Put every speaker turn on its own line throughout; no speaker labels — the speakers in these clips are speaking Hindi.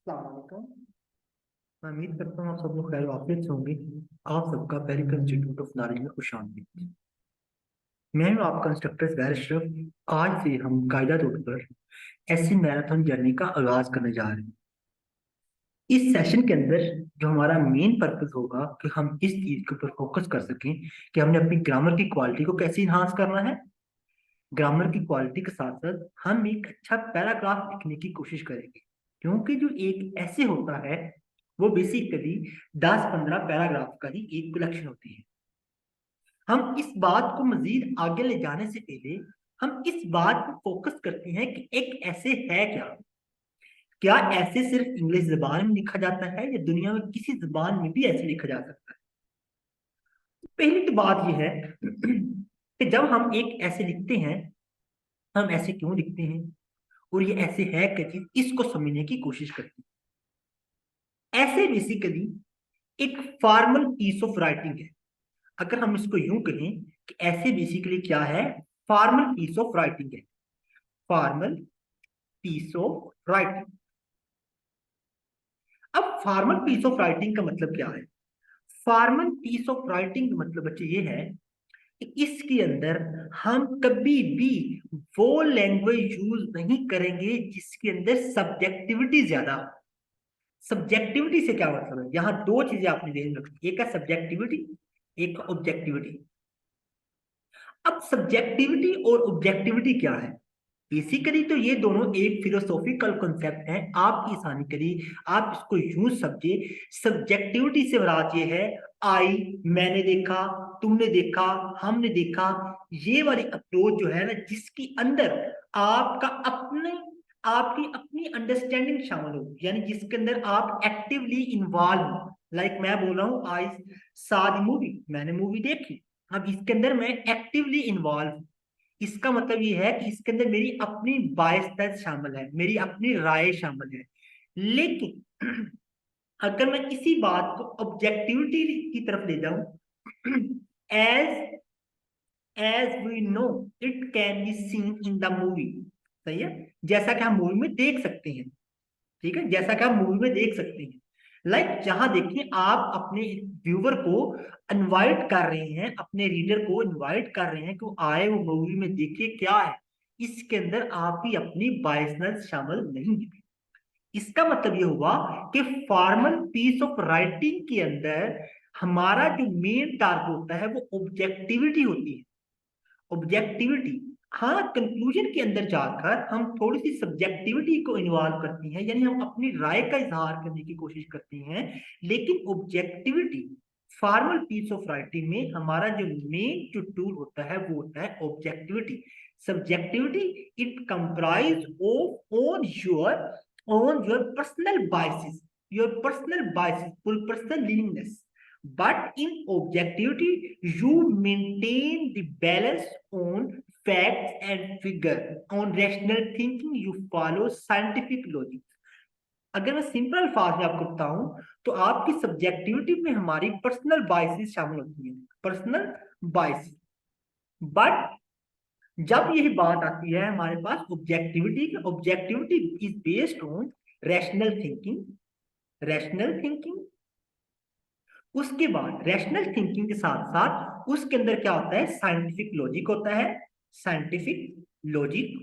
अस्सलाम वालेकुम। मैं उम्मीद करता हूँ आप सब लोग खैर वाफियत से होंगे। आप सबका पेरिकल इंस्टीट्यूट ऑफ नॉलेज में खुशामदीद। मैं हूँ आपका इंस्ट्रक्टर ज़ुबैर अशरफ। आज से हम कायदा तौर पर ऐसी मैराथन जर्नी का आगाज करने जा रहे हैं। इस सेशन के अंदर जो हमारा मेन पर्पस होगा कि हम इस चीज के ऊपर फोकस कर सकें कि हमने अपनी ग्रामर की क्वालिटी को कैसे इन्हांस करना है। ग्रामर की क्वालिटी के साथ साथ हम एक अच्छा पैराग्राफ लिखने की कोशिश करेंगे, क्योंकि जो एक ऐसे होता है वो बेसिकली 10-15 पैराग्राफ का ही एक कलेक्शन होती है। हम इस बात को मजीद आगे ले जाने से पहले हम इस बात पर फोकस करते हैं कि एक ऐसे है क्या। क्या ऐसे सिर्फ इंग्लिश जबान में लिखा जाता है या दुनिया में किसी जबान में भी ऐसे लिखा जा सकता है। पहली तो बात यह है कि जब हम एक ऐसे लिखते हैं, हम ऐसे क्यों लिखते हैं और ये ऐसे है क्या चीज, इसको समझने की कोशिश करते हैं। ऐसे बेसिकली एक फॉर्मल पीस ऑफ राइटिंग है। अगर हम इसको यूं कहें कि ऐसे बेसिकली क्या है, फॉर्मल पीस ऑफ राइटिंग है। Formal piece of writing. अब फॉर्मल पीस ऑफ राइटिंग का मतलब क्या है? फॉर्मल पीस ऑफ राइटिंग का मतलब बच्चे ये है कि इसके अंदर हम कभी भी वो लैंग्वेज यूज नहीं करेंगे जिसके अंदर सब्जेक्टिविटी ज्यादा हो। सब्जेक्टिविटी से क्या मतलब है? यहाँ दो चीजें आपने ध्यान रखनी, एक है सब्जेक्टिविटी, एक ऑब्जेक्टिविटी। अब सब्जेक्टिविटी और ऑब्जेक्टिविटी क्या है? बेसिकली तो ये दोनों एक फिलोसॉफिकल कॉन्सेप्ट है। आपकी आसानी के लिए आप इसको यूं समझे। सब्जेक्टिविटी से मुराद ये है आई, मैंने देखा, तुमने देखा, हमने देखा। ये वाली अप्रोच जो है ना, जिसकी अंदर आपका अपने आपकी अपनी अंडरस्टैंडिंग शामिल हो, यानी जिसके अंदर आप एक्टिवली इन्वॉल्व हो। लाइक मैं बोल रहा हूँ आई सा द मूवी, मैंने मूवी देखी। अब इसके अंदर मैं एक्टिवली इन्वॉल्व, इसका मतलब ये है कि इसके अंदर मेरी अपनी बायसनेस शामिल है, मेरी अपनी राय शामिल है। लेकिन अगर मैं इसी बात को ऑब्जेक्टिविटी की तरफ ले जाऊं, as as we know it can be seen in the movie. सही है, जैसा कि हम मूवी में देख सकते हैं। ठीक है, जैसा कि हम मूवी में देख सकते हैं। लाइक जहां देखिए आप अपने व्यूवर को इनवाइट कर रहे हैं, अपने रीडर को इनवाइट कर रहे हैं कि वो आए, वो मूवी में देखिए क्या है। इसके अंदर आप ही अपनी बायसनेस शामिल नहीं है। इसका मतलब ये हुआ कि फॉर्मल पीस ऑफ राइटिंग के अंदर हमारा जो मेन टारगेट होता है वो ऑब्जेक्टिविटी होती है। ऑब्जेक्टिविटी। हाँ, कंक्लूजन के अंदर जाकर हम थोड़ी सी सब्जेक्टिविटी को इन्वॉल्व करते हैं, यानी हम अपनी राय का इजहार करने की कोशिश करते हैं। लेकिन objectivity, formal piece of writing में हमारा जो मेन जो टूल होता है वो होता है objectivity. Subjectivity it comprise of on your personal biases, your personal biases, full personal leaningness. But in objectivity, you maintain the balance on facts and figure. On rational thinking, you follow scientific logic. अगर मैं सिंपल अल्फाज में आपको बताऊं तो आपकी सब्जेक्टिविटी में हमारी पर्सनल बायसेस शामिल होती हैं, पर्सनल बायसेस। बट जब यही बात आती है हमारे पास ऑब्जेक्टिविटी की, objectivity is based on rational thinking. Rational thinking, उसके बाद रैशनल थिंकिंग के साथ साथ उसके अंदर क्या होता है, साइंटिफिक लॉजिक होता है। Scientific logic.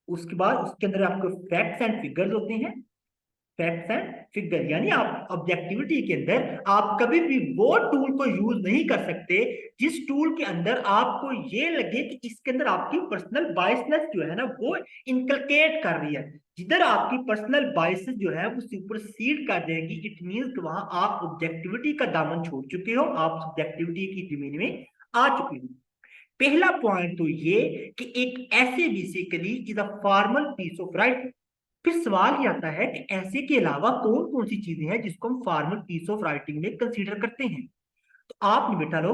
उसके बाद उसके अंदर आपको फैक्ट्स एंड फिगर्स होते हैं। फैक्ट्स एंड फिगर, यानी आप ऑब्जेक्टिविटी के अंदर आप कभी भी वो टूल को यूज नहीं कर सकते जिस टूल के अंदर आपको ये लगे कि इसके अंदर आपकी पर्सनल बायसनेस जो है ना वो इनकलकेट कर रही है। जिधर आपकी पर्सनल बायसेस जो है वो सुपरसीड कर जाएंगी, इट मींस कि वहां आप ऑब्जेक्टिविटी का दामन छोड़ चुके हो, आप सब्जेक्टिविटी की जमीन में आ चुके हो। पहला पॉइंट तो ये कि एक ऐसे basically is a formal piece of writing. फिर सवाल ये आता है कि ऐसे के अलावा कौन कौन सी चीजें हैं जिसको हम फॉर्मल पीस ऑफ राइटिंग में कंसीडर करते हैं। तो आपने बेटा लो,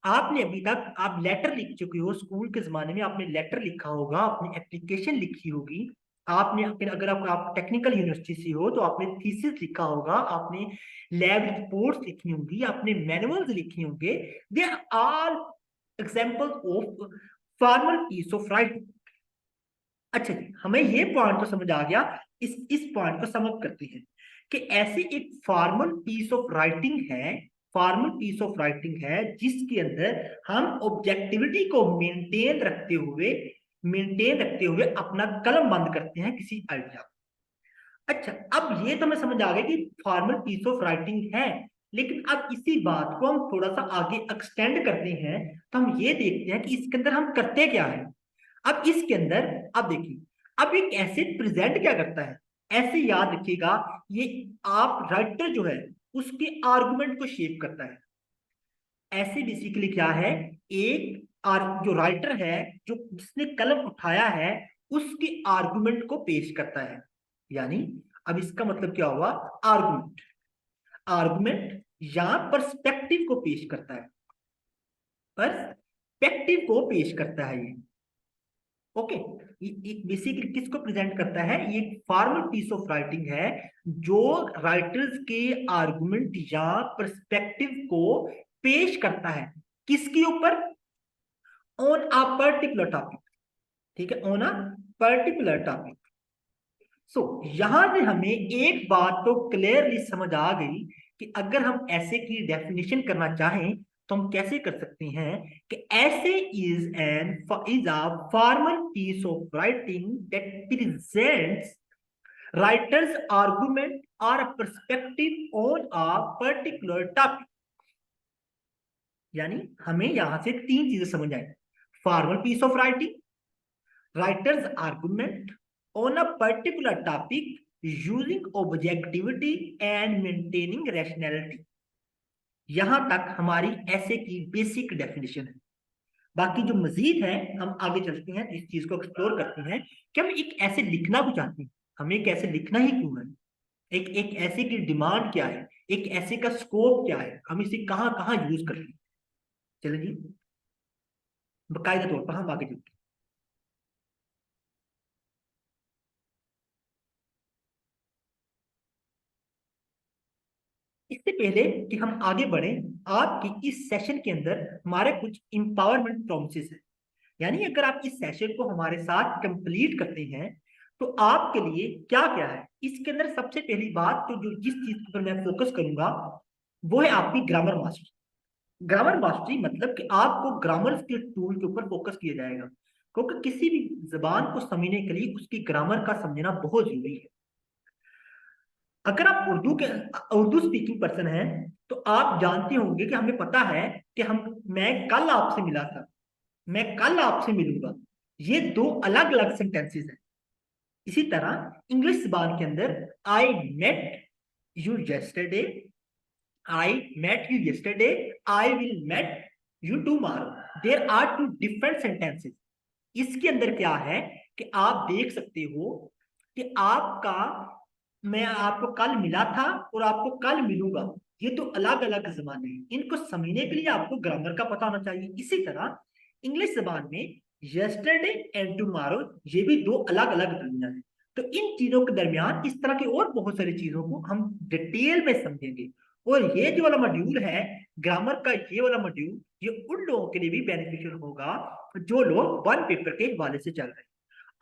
आपने अभी तक आप लेटर लिख चुके हो, स्कूल के जमाने में आपने लेटर लिखा होगा, आपने एप्लीकेशन लिखी होगी। आपने फिर अगर आप टेक्निकल यूनिवर्सिटी से हो तो आपने थीसिस लिखा होगा, आपने लैब रिपोर्ट्स लिखी होंगी, आपने मैनुअल्स लिखे होंगे। They are all example of formal piece of writing. अच्छा जी, हमें ये पॉइंट तो समझ आ गया। इस पॉइंट को समझ करते हैं कि ऐसी एक फॉर्मल पीस ऑफ राइटिंग है, फॉर्मल पीस ऑफ राइटिंग है जिसके अंदर हम ऑब्जेक्टिविटी को मेंटेन रखते हुए अपना कलम बंद करते हैं किसी आइडिया। अच्छा, अब ये तो हमें समझ आ गया कि फॉर्मल पीस ऑफ राइटिंग है, लेकिन अब इसी बात को हम थोड़ा सा आगे एक्सटेंड करते हैं, तो हम ये देखते हैं कि इसके अंदर हम करते क्या है। अब इसके अंदर, अब देखिए, अब एक ऐसे प्रेजेंट क्या करता है, ऐसे याद रखिएगा, ये आप राइटर जो है उसके आर्गुमेंट को शेप करता है। ऐसे बेसिकली क्या है, जो राइटर है, जो जिसने कलम उठाया है, उसके आर्गुमेंट को पेश करता है। यानी अब इसका मतलब क्या हुआ, आर्गुमेंट, आर्गुमेंट या पर्सपेक्टिव को पेश करता है, पर्सपेक्टिव को पेश करता है ये। ओके, ये बेसिकली किसको प्रेजेंट करता है, ये फॉर्मल पीस ऑफ राइटिंग है जो राइटर्स के आर्गुमेंट या पर्सपेक्टिव को पेश करता है, किसके ऊपर, ऑन अ पर्टिकुलर टॉपिक। ठीक है, ऑन अ पर्टिकुलर टॉपिक। सो यहां से हमें एक बात तो क्लियरली समझ आ गई कि अगर हम ऐसे की डेफिनेशन करना चाहें तो हम कैसे कर सकते हैं कि essay is a formal piece of writing that presents writers argument और perspective on a particular topic. यानी हमें यहां से तीन चीजें समझ आई, formal piece of writing, writer's argument on a particular topic using objectivity and maintaining rationality। यहां तक हमारी ऐसे की बेसिक डेफिनेशन है। बाकी जो मजीद है, हम आगे चलते हैं, इस चीज को एक्सप्लोर करते हैं कि हम एक ऐसे लिखना क्यों चाहते हैं, हमें एक ऐसे लिखना ही क्यों है, एक एक ऐसे की डिमांड क्या है, एक ऐसे का स्कोप क्या है, हम इसे कहां कहां यूज करते हैं। चलो जी, बाकायदा तौर पर हम आगे चलते हैं। इससे पहले कि हम आगे बढ़े, आपकी इस सेशन के अंदर हमारे कुछ इंपावरमेंट प्रॉमिसेस हैं। यानी अगर आप इस सेशन को हमारे साथ कंप्लीट करते हैं तो आपके लिए क्या क्या है, इसके अंदर सबसे पहली बात तो जो जिस चीज पर मैं फोकस करूंगा वो है आपकी ग्रामर मास्टरी। ग्रामर मास्टरी मतलब कि आपको ग्रामर के टूल के ऊपर फोकस किया जाएगा, क्योंकि किसी भी जबान को समझने के लिए उसकी ग्रामर का समझना बहुत जरूरी है। अगर आप उर्दू स्पीकिंग पर्सन हैं तो आप जानते होंगे कि हमें पता है कि हम मैं कल आपसे मिला था, मैं कल आपसे मिलूंगा, ये दो अलग अलग सेंटेंसेस हैं। इसी तरह इंग्लिश जबान के अंदर I met you yesterday, I met you yesterday, I will met you tomorrow, there are two different sentences. इसके अंदर क्या है कि आप देख सकते हो कि आपका, मैं आपको कल मिला था और आपको कल मिलूंगा, ये तो अलग अलग जबानें हैं, इनको समझने के लिए आपको ग्रामर का पता होना चाहिए। इसी तरह इंग्लिश जबान में यस्टरडे एंड टुमारो, ये भी दो अलग अलग दुनिया है। तो इन चीजों के दरमियान इस तरह की और बहुत सारी चीजों को हम डिटेल में समझेंगे। और ये जो वाला मॉड्यूल है ग्रामर का, ये वाला मॉड्यूल, ये उन लोगों के लिए भी बेनिफिशियल होगा जो लोग वन पेपर के हवाले से चल रहे हैं।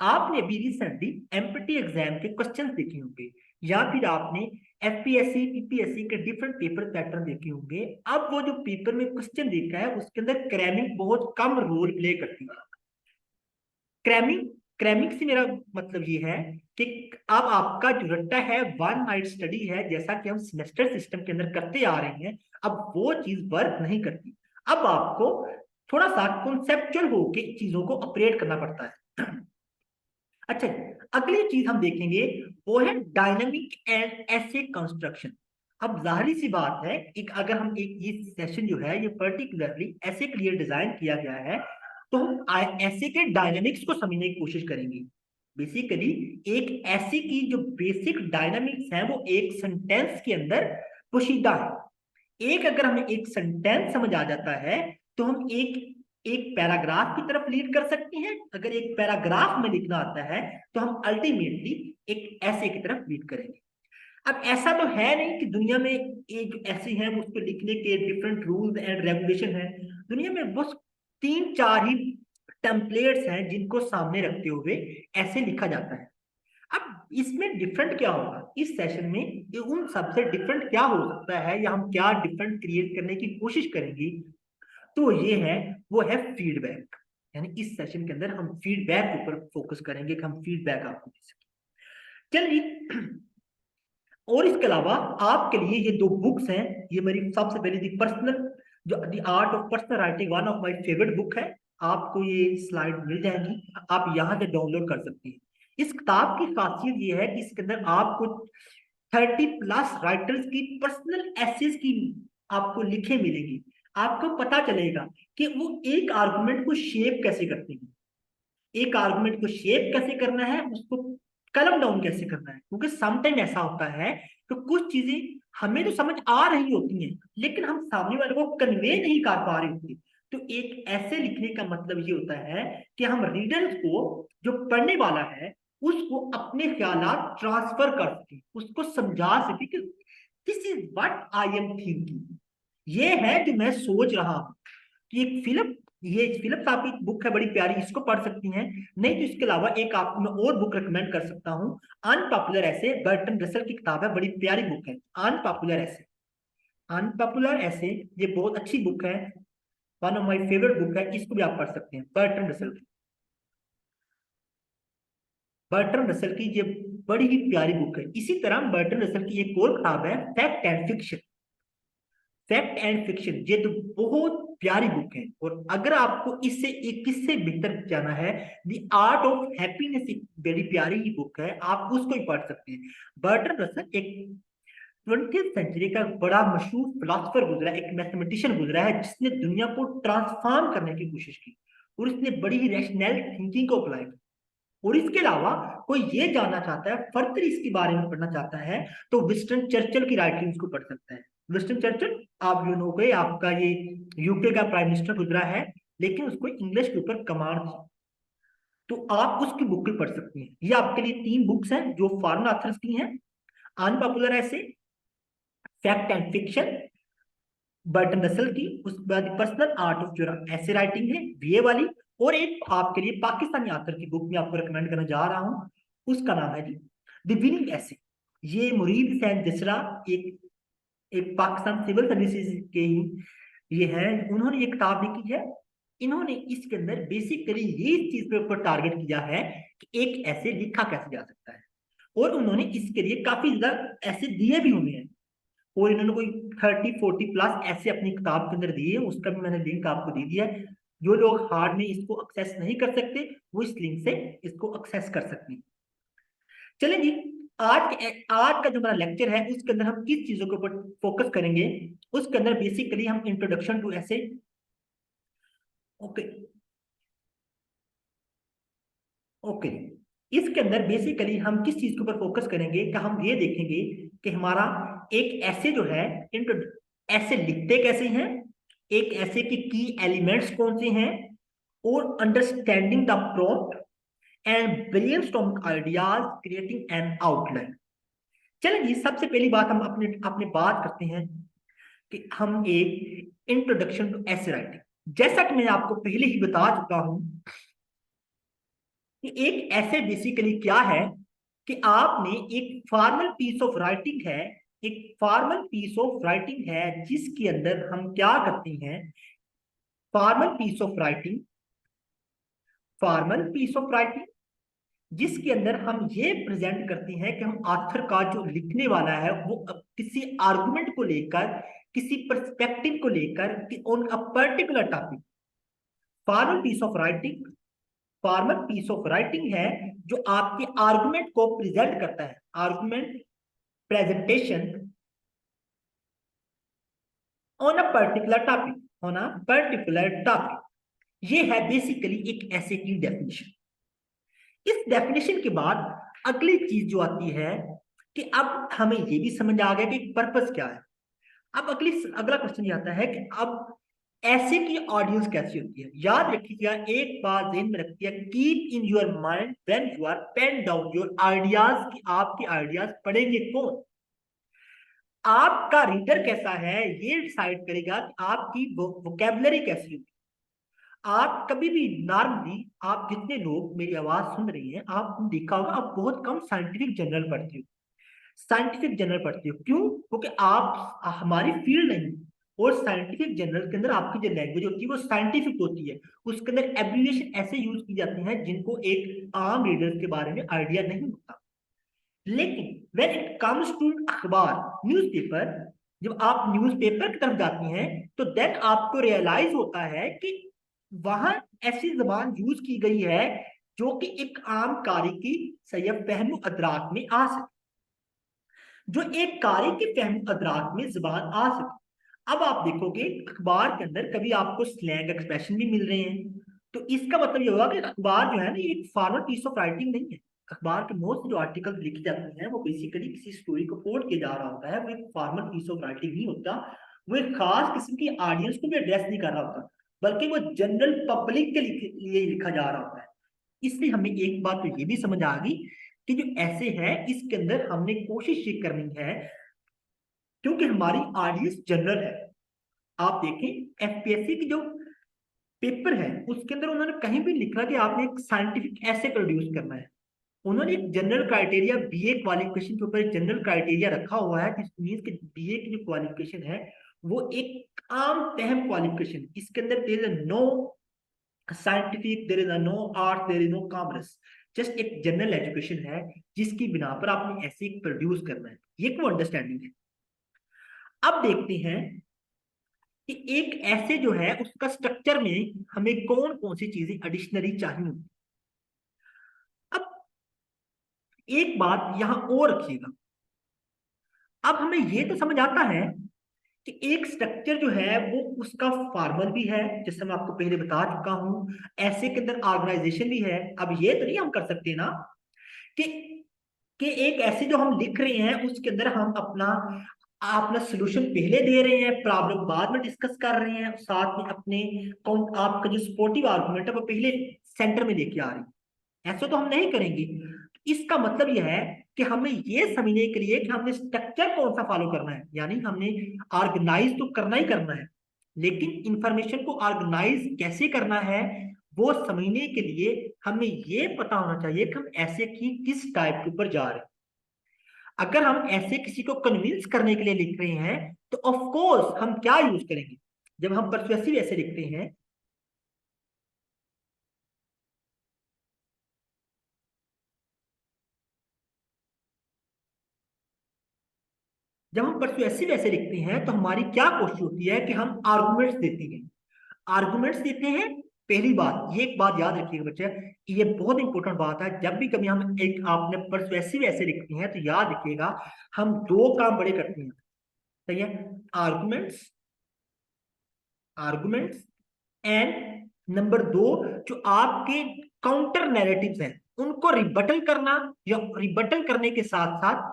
आपने अभी रिसेंटली एमपीटी एग्जाम के क्वेश्चंस देखे होंगे, या फिर आपने एफपीएससी पीपीएससी के डिफरेंट पेपर पैटर्न देखे होंगे। अब वो जो पेपर में क्वेश्चन देखा है उसके अंदर क्रैमिंग बहुत कम रोल प्ले करती है। क्रैमिंग, क्रैमिंग से मेरा मतलब ये है कि अब आपका जो रट्टा है वन नाइट स्टडी है, जैसा कि हम सेमेस्टर सिस्टम के अंदर करते आ रहे हैं, अब वो चीज वर्क नहीं करती। अब आपको थोड़ा सा कॉन्सेप्चुअल होके चीजों को ऑपरेट करना पड़ता है। अच्छा, अगली चीज हम देखेंगे वो है डायनामिक एंड ऐसे कंस्ट्रक्शन। अब जाहिर सी बात है, एक अगर हम एक ये सेशन जो है ये पर्टिकुलरली ऐसे के लिए डिजाइन किया गया है, तो हम ऐसे के डायनामिक्स को समझने की कोशिश करेंगे। बेसिकली एक ऐसे की जो बेसिक डायनामिक्स है वो एक सेंटेंस के अंदर पोशीदा है। एक अगर हमें एक सेंटेंस समझ आ जाता है तो हम एक एक पैराग्राफ की तरफ लीड कर सकते हैं। अगर एक पैराग्राफ में लिखना आता है तो हम अल्टीमेटली एक ऐसे की तरफ लीड करेंगे। अब ऐसा तो है नहीं कि दुनिया में एक ऐसे हैं उस पर लिखने के डिफरेंट रूल्स एंड रेगुलेशन है। दुनिया में बस तीन चार ही टेम्पलेट्स हैं जिनको सामने रखते हुए ऐसे लिखा जाता है। अब इसमें डिफरेंट क्या होगा इस सेशन में, ये उन सबसे डिफरेंट क्या हो सकता है या हम क्या डिफरेंट क्रिएट करने की कोशिश करेंगे, तो ये है वो है फीडबैक। यानी इस सेशन के अंदर हम फीडबैक के ऊपर फोकस करेंगे कि हम फीडबैक आपको दे सकें। चलिए, और इसके अलावा आपके लिए ये दो बुक्स हैं। ये मेरी सबसे पहले दी पर्सनल जो the art of personal writing, one of my favourite book है। आपको ये स्लाइड मिल जाएंगी, आप यहाँ से डाउनलोड कर सकती हैं। इस किताब की खासियत ये है कि इसके अंदर आपको 30+ राइटर्स की पर्सनल एसेस की आपको लिखे मिलेंगी। आपको पता चलेगा कि वो एक आर्गुमेंट को शेप कैसे करते हैं, एक आर्गुमेंट को शेप कैसे करना है, उसको कलम डाउन कैसे करना है। क्योंकि समटाइम ऐसा होता है कि कुछ चीजें हमें तो समझ आ रही होती हैं लेकिन हम सामने वाले को कन्वे नहीं कर पा रहे होते। तो एक ऐसे लिखने का मतलब ये होता है कि हम रीडर्स को, जो पढ़ने वाला है, उसको अपने ख्यालात ट्रांसफर कर सके, उसको समझा सके कि this is what I am thinking, ये है जो मैं सोच रहा हूं। कि एक फिल्म, ये फिल्म साहब की बुक है बड़ी प्यारी, इसको पढ़ सकती हैं। नहीं तो इसके अलावा एक आपको मैं और बुक रिकमेंड कर सकता हूँ, अनपॉपुलर ऐसे, बर्टन रसल की किताब है, बड़ी प्यारी बुक है अनपॉपुलर ऐसे। अनपॉपुलर ऐसे ये बहुत अच्छी बुक है, one of my favourite book है, इसको भी आप पढ़ सकते हैं। बर्टन रसल की, बर्टन रसल की ये बड़ी ही प्यारी बुक है। इसी तरह बर्टन रसल की एक और किताब है, fact and fiction. Fact and fiction ये तो बहुत प्यारी बुक है, और अगर आपको इससे एक किससे बेहतर जाना है, द आर्ट ऑफ हैप्पीनेस एक बड़ी प्यारी ही बुक है, आप उसको ही पढ़ सकते हैं। बर्टन रसल एक 20th सेंचुरी का बड़ा मशहूर फिलोसफर गुजरा, एक मैथमेटिशियन गुजरा है जिसने दुनिया को ट्रांसफॉर्म करने की कोशिश की, और इसने बड़ी ही रैशनल थिंकिंग को अप्लाई किया। और इसके अलावा कोई ये जानना चाहता है, फर्दर इसके बारे में पढ़ना चाहता है, तो विंस्टन चर्चिल की राइटिंग्स को पढ़ सकता है। विंस्टन चर्चिल, आप यू नो गए, आपका ये यूके का प्राइम मिनिस्टर गुजरा है, लेकिन उसको इंग्लिश के ऊपर कमांड थी, तो आप उसकी बुक भी पढ़ सकते हैं। ये आपके लिए 3 बुक्स हैं जो फॉरेन ऑथर्स की हैं, अनपॉपुलर ऐसे, fact and fiction Burton Russell की, उसके बाद पर्सनल आर्ट ऑफ जो ऐसे राइटिंग है बीए वाली, और एक आपके लिए पाकिस्तानी आथर की बुक मैं आपको रिकमेंड करने जा रहा हूँ, उसका नाम है जी द विनिंग ऐसे। ये मुरीद हुसैन जसरा, एक एक पाकिस्तान सिविल सर्विसेज के ही ये है, उन्होंने ये किताब लिखी है। इन्होंने इसके अंदर बेसिकली ये इस चीज के ऊपर टारगेट किया है कि एक ऐसे लिखा कैसे जा सकता है, और उन्होंने इसके लिए काफी ज्यादा ऐसे दिए भी हुए हैं, और इन्होंने कोई 30-40+ ऐसे अपनी किताब के अंदर दिए, उसका भी मैंने लिंक आपको दे दिया है। जो लोग हार्ड में इसको एक्सेस नहीं कर सकते वो इस लिंक से इसको एक्सेस कर सकते हैं। चलिए जी, आज का जो हमारा लेक्चर है उसके अंदर हम किस चीजों के ऊपर फोकस करेंगे, उसके अंदर बेसिकली हम इंट्रोडक्शन टू ऐसे, ओके ओके, इसके अंदर बेसिकली हम किस चीज के ऊपर फोकस करेंगे कि हम ये देखेंगे कि हमारा एक ऐसे जो है इंट्रो, ऐसे लिखते कैसे हैं, एक ऐसे की एलिमेंट्स कौन से हैं, और understanding the prompt and brainstorming ideas creating an outline. चलिए जी, सबसे पहली बात हम अपने अपने बात करते हैं कि हम एक इंट्रोडक्शन टू ऐसे राइटिंग, जैसा कि मैं आपको पहले ही बता चुका हूं कि एक ऐसे बेसिकली क्या है कि आपने एक फॉर्मल पीस ऑफ राइटिंग है, एक फॉर्मल पीस ऑफ राइटिंग है जिसके अंदर हम क्या करते हैं, formal piece of writing, formal piece of writing जिसके अंदर हम ये प्रेजेंट करते हैं कि हम आथर का जो लिखने वाला है वो किसी आर्गुमेंट को लेकर, किसी पर्सपेक्टिव को लेकर कि on a particular topic, formal piece of writing, formal piece of writing है जो आपके आर्गुमेंट को प्रेजेंट करता है, argument presentation on a particular topic, on a particular topic. ये है बेसिकली एक ऐसे की डेफिनेशन। इस डेफिनेशन के बाद अगली चीज जो आती है कि अब हमें ये भी समझ आ गया कि पर्पस क्या है। अब अगला क्वेश्चन ये आता है कि अब ऐसे की ऑडियंस कैसी होती है। याद रखिएगा, एक बात ध्यान में रखिए, keep in your mind when you are pen down your ideas, कि आपके आइडियाज पढ़ेंगे कौन, आपका रीडर कैसा है, ये डिसाइड करेगा कि आपकी वोकेबलरी कैसी होगी, आप कभी भी नॉर्मली, आप जितने लोग मेरी आवाज सुन रही हैं, आपने देखा होगा आप बहुत कम साइंटिफिक जर्नल पढ़ते हो। साइंटिफिक जर्नल पढ़ते हो क्यों? क्योंकि आप हमारी फील्ड नहीं। और साइंटिफिक जर्नल के अंदर आपकी जो लैंग्वेज होती है वो साइंटिफिक होती है, उसके अंदर एब्रिविएशन ऐसे यूज की जाती हैं जिनको एक आम रीडर के बारे में आइडिया नहीं होता। लेकिन व्हेन इट कम्स टू अखबार, न्यूज़पेपर, जब आप न्यूज़पेपर की तरफ जाती हैं तो देन आपको रियलाइज होता है कि वहां ऐसी जबान यूज की गई है जो कि एक आम कारी की सही फहम अदराक में आ सके, जो एक कारी के फहम अदराक में जुबान आ सके। अब आप देखोगे अखबार के अंदर कभी आपको स्लैंग एक्सप्रेशन भी मिल रहे हैं, तो इसका मतलब ये होगा कि अखबार जो है ना, ये एक फॉर्मल पीस ऑफ राइटिंग नहीं है। अखबार के मोस्ट जो आर्टिकल लिखे जाते हैं वो बेसिकली किसी स्टोरी को कोट किया जा रहा होता है, वो एक फॉर्मल पीस ऑफ राइटिंग नहीं होता। वो एक खास किस्म की ऑडियंस को भी एड्रेस नहीं कर रहा होता, बल्कि वो जनरल पब्लिक के लिए लिखा जा रहा होता है। इसलिए हमें एक बात तो ये भी समझ आ गई कि जो ऐसे है इसके अंदर हमने कोशिश ये करनी है, क्योंकि हमारी ऑडियंस जनरल है। आप देखें एफपीएससी की जो पेपर है उसके अंदर उन्होंने कहीं भी लिखा कि आपने एक साइंटिफिक ऐसे प्रोड्यूस करना है। उन्होंने एक जनरल क्राइटेरिया बीए क्वालिफिकेशन के ऊपर एक जनरल क्राइटेरिया रखा हुआ है, जिस मीन्स कि बीए की जो क्वालिफिकेशन है वो एक आम फहम क्वालिफिकेशन, इसके अंदर there is no scientific, there is no art, there is no commerce, just एक जनरल एजुकेशन है जिसकी बिना पर आपने ऐसे प्रोड्यूस करना है। ये वो अंडरस्टैंडिंग है। अब देखते हैं कि एक ऐसे जो है उसका स्ट्रक्चर में हमें कौन कौन सी चीजें एडिशनली चाहिए। अब एक बात यहां और रखिएगा, अब हमें यह तो समझ आता है कि एक स्ट्रक्चर जो है वो उसका फॉर्मल भी है, जैसे मैं आपको पहले बता चुका हूं, ऐसे के अंदर ऑर्गेनाइजेशन भी है। अब ये तो नहीं हम कर सकते ना कि एक ऐसे जो हम लिख रहे हैं उसके अंदर हम अपना अपना सोल्यूशन पहले दे रहे हैं, प्रॉब्लम बाद में डिस्कस कर रहे हैं, साथ में अपने आपका जो सपोर्टिव आर्गुमेंट है वो पहले सेंटर में लेके आ रहे हैं। ऐसा तो हम नहीं करेंगे। इसका मतलब यह है कि हमें यह समझने के लिए कि हमने स्ट्रक्चर कौन सा फॉलो करना है, यानी हमने ऑर्गेनाइज तो करना ही करना है, लेकिन इंफॉर्मेशन को ऑर्गेनाइज कैसे करना है वो समझने के लिए हमें यह पता होना चाहिए कि हम ऐसे की किस टाइप के ऊपर जा रहे हैं। अगर हम ऐसे किसी को कन्विंस करने के लिए लिख रहे हैं तो ऑफ कोर्स हम क्या यूज करेंगे? जब हम परसुएसिव ऐसे लिखते हैं, जब हम परसुएसिव ऐसे लिखते हैं तो हमारी क्या कोशिश होती है कि हम आर्गुमेंट्स देते हैं। आर्गुमेंट्स देते हैं। पहली बात, ये एक बात याद रखिएगा बच्चे, ये बहुत इंपॉर्टेंट बात है, जब भी कभी हम एक आपने परसुएसिव ऐसे लिखते हैं तो याद रखिएगा हम दो काम बड़े करते हैं। सही है? आर्गुमेंट्स, आर्गुमेंट्स एंड नंबर दो, जो आपके काउंटर नैरेटिव्स हैं उनको रिबटल करना, या रिबटल करने के साथ साथ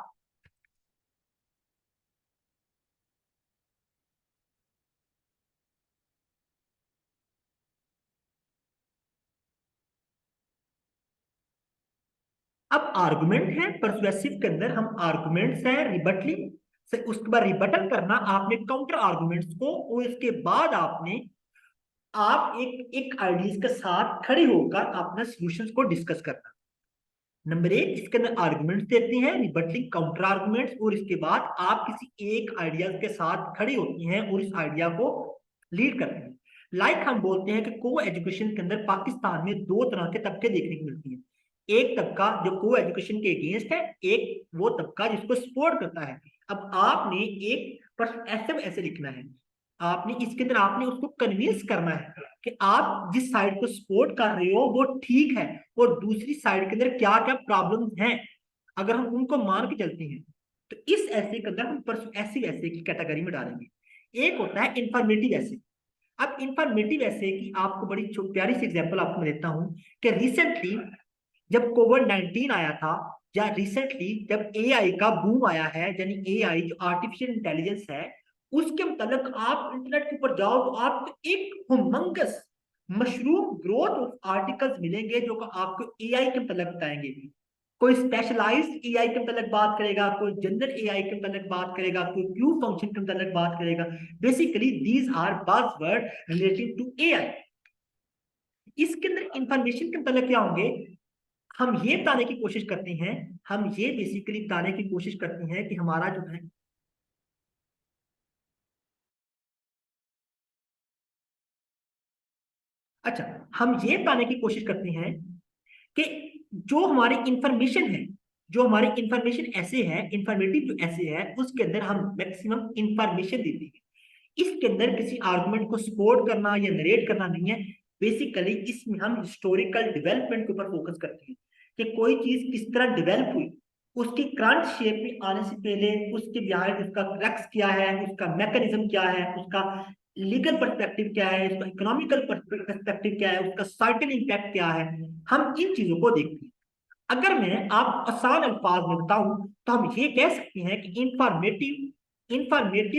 अब आर्गुमेंट है परसुएसिव के अंदर, हम आर्गुमेंट्स है रिबटलिंग से, उसके बाद रिबटल करना आपने काउंटर आर्गुमेंट्स को, और इसके बाद आपने आप एक एक आइडियाज के साथ खड़े होकर अपने सॉल्यूशंस को डिस्कस करना। नंबर एक, इसके अंदर आर्गुमेंट्स देते हैं, रिबटलिंग काउंटर आर्गुमेंट्स, और इसके बाद आप किसी एक आइडिया के साथ खड़े होती हैं और इस आइडिया को लीड करते हैं। लाइक हम बोलते हैं कि को एजुकेशन के अंदर पाकिस्तान में दो तरह के तबके देखने को मिलती हैं। एक तबका जो को एजुकेशन के अगेंस्ट है, एक वो तबका जिसको सपोर्ट करता है। अब आपने एक पर ऐसे ऐसे लिखना है, आपने इसके अंदर आपने उसको कन्विंस करना है कि आप जिस साइड को सपोर्ट कर रहे हो वो ठीक है, और दूसरी साइड के अंदर क्या क्या प्रॉब्लम हैं, अगर हम उनको मान के चलते हैं तो इस ऐसे के अंदर हम ऐसे वैसे की कैटेगरी में डालेंगे। एक होता है इंफॉर्मेटिव ऐसे। अब इंफॉर्मेटिव ऐसे की आपको बड़ी प्यारी सी एग्जांपल आपको मैं देता हूं कि रिसेंटली जब कोविड-19 आया था, या रिसेंटली जब एआई का बूम आया है, यानी एआई जो आर्टिफिशियल इंटेलिजेंस है, उसके मतलब आप इंटरनेट के ऊपर जाओ तो आपको एक हुमंगस मशरूम ग्रोथ ऑफ आर्टिकल्स मिलेंगे जो कि आपको एआई के मतलब बताएंगे। कोई स्पेशलाइज्ड एआई के मतलब बात करेगा, कोई जनरल एआई के मतलब बात करेगा, कोई क्यू फंक्शन के मतलब बात करेगा। Basically these are buzzword related to AI. इसके अंदर इंफॉर्मेशन के मतलब क्या होंगे, हम ये बताने की कोशिश करते हैं, हम ये बेसिकली बताने की कोशिश करते हैं कि हमारा जो है, अच्छा, हम ये बताने की कोशिश करते हैं कि जो हमारी इंफॉर्मेशन है, जो हमारी इंफॉर्मेशन ऐसे है, इंफॉर्मेटिव जो ऐसे है, उसके अंदर हम मैक्सिमम इंफॉर्मेशन देते हैं। इसके अंदर किसी आर्गुमेंट को सपोर्ट करना या नरेट करना नहीं है। बेसिकली इसमें हम हिस्टोरिकल डेवलपमेंट के ऊपर फोकस करते हैं कि कोई चीज किस तरह डेवलप हुई, उसकी करंट शेप में आने से पहले उसके बिहाइंड उसका क्रक्स क्या है, उसका मैकेनिज्म क्या है, उसका लीगल पर्सपेक्टिव क्या है, उसका इकोनॉमिकल पर्सपेक्टिव क्या है, उसका सोशल इम्पैक्ट क्या है, हम इन चीजों को देखते हैं। अगर मैं आप आसान अल्फाज में बताऊं तो हम ये कह सकते हैं कि इंफॉर्मेटिव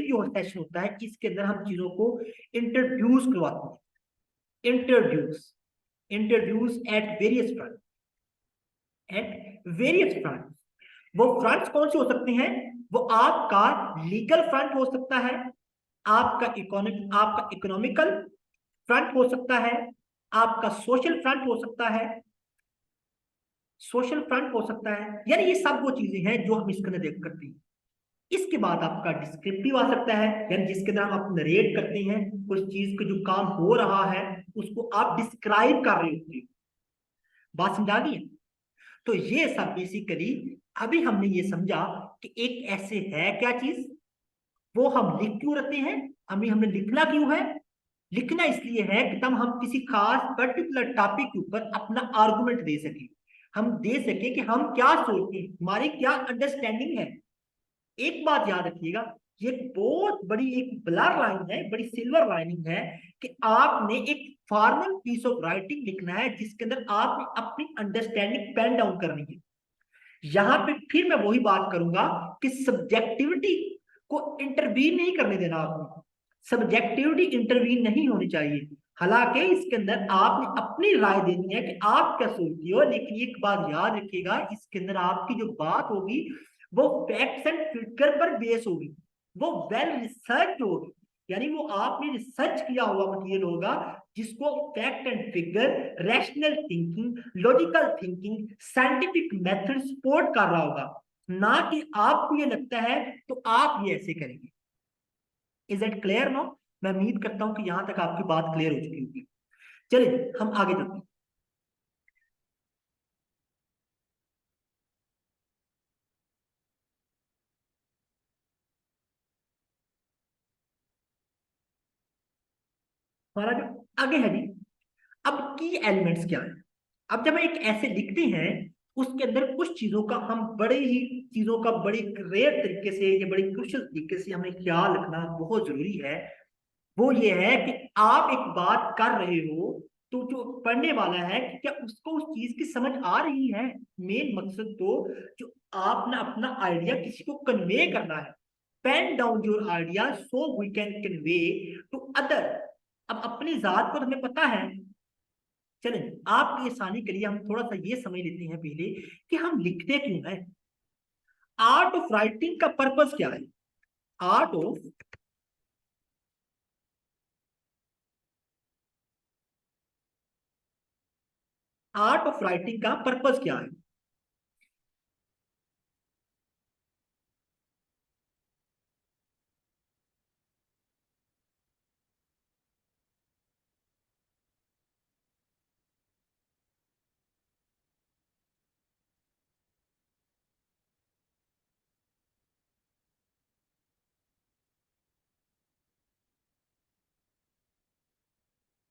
जो सेशन होता है, इसके अंदर हम चीजों को इंट्रोड्यूस करवाते हैं। Introduce at various front. वो फ्रंट्स कौन से हो सकते हैं? वो आपका लीगल फ्रंट हो सकता है, आपका इकोनॉमिकल फ्रंट हो सकता है, आपका सोशल फ्रंट हो सकता है, यानी ये सब वो चीजें हैं जो हम इसके अंदर देख करते हैं। इसके बाद आपका डिस्क्रिप्टिव आ सकता है, यानी जिसके अंदर हम आप नरेट करते हैं उस चीज का जो काम हो रहा है, उसको आप डिस्क्राइब कर रहे होते हैं। बात समझा गई है? तो ये सब बेसिकली अभी हमने ये समझा कि एक ऐसे है क्या चीज, वो हम लिख क्यों रखते हैं, हमें हमने लिखना क्यों है? लिखना इसलिए है कि तब हम किसी खास पर्टिकुलर टॉपिक के ऊपर अपना आर्गुमेंट दे सके, हम दे सके कि हम क्या सोचते हैं, हमारी क्या अंडरस्टैंडिंग है। एक बात याद रखिएगा, ये बहुत बड़ी एक ब्लर लाइन है, बड़ी सिल्वर लाइनिंग है, कि आपने एक फॉर्मल पीस ऑफ राइटिंग लिखना है जिसके अंदर आपने अपनी अंडरस्टैंडिंग पेन डाउन करनी है। यहां पे फिर मैं वही बात करूंगा कि सब्जेक्टिविटी को इंटरवीन नहीं करने देना आपने, सब्जेक्टिविटी इंटरवीन नहीं होनी चाहिए। हालांकि इसके अंदर आपने अपनी राय देनी है कि आप क्या सोचती हो, लेकिन एक बात याद रखिएगा, इसके अंदर आपकी जो बात होगी वो फैक्ट्स एंड फिगर पर बेस होगी, वो वेल रिसर्च होगी, यानी वो आपने रिसर्च किया हुआ मटेरियल होगा, जिसको fact and figure, rational thinking, logical thinking, scientific method support कर रहा होगा, ना कि आपको ये लगता है तो आप ये ऐसे करेंगे। Is it clear no? मैं उम्मीद करता हूं कि यहां तक आपकी बात क्लियर हो चुकी होगी। चलिए हम आगे चलते हैं। हमारा जो आगे है जी, अब की एलिमेंट्स क्या है? अब जब हम एक ऐसे लिखते हैं, उसके अंदर कुछ चीजों का हम बड़े ही चीजों का बड़ी रेयर तरीके से या बड़ी क्रुशियल तरीके से हमें ख्याल रखना बहुत जरूरी है। वो ये है कि आप एक बात कर रहे हो, तो जो पढ़ने वाला है कि क्या उसको उस चीज की समझ आ रही है। मेन मकसद तो जो आपने अपना आइडिया किसी को कन्वे करना है, pen down your idea so we can convey to other. अब अपनी जात को तो हमें पता है। चलें, आपकी आसानी के लिए हम थोड़ा सा ये समझ लेते हैं पहले कि हम लिखते क्यों हैं। आर्ट ऑफ राइटिंग का पर्पस क्या है? Art of art of writing का पर्पस क्या है?